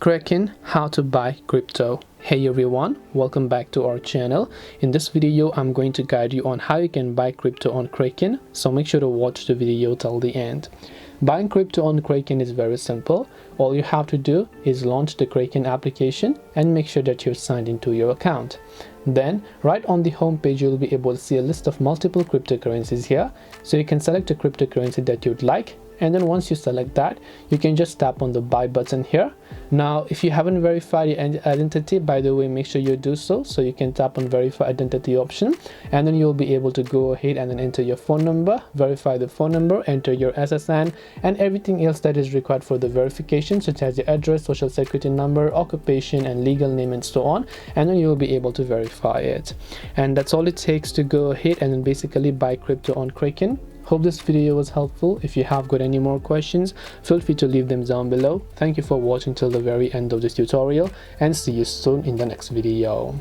Kraken, how to buy crypto. Hey everyone, welcome back to our channel. In this video I'm going to guide you on how you can buy crypto on Kraken, so make sure to watch the video till the end. Buying crypto on Kraken is very simple. All you have to do is launch the Kraken application and make sure that you're signed into your account. Then right on the home page you'll be able to see a list of multiple cryptocurrencies here, so you can select a cryptocurrency that you'd like, and then once you select that, you can just tap on the buy button here. Now if you haven't verified your identity, by the way, make sure you do so you can tap on verify identity option, and then you'll be able to go ahead and then enter your phone number, verify the phone number, enter your SSN and everything else that is required for the verification, such as your address, social security number, occupation and legal name and so on, and then you'll be able to verify it. And that's all it takes to go ahead and then basically buy crypto on Kraken. Hope this video was helpful. If you have got any more questions, feel free to leave them down below. Thank you for watching till the very end of this tutorial, and see you soon in the next video.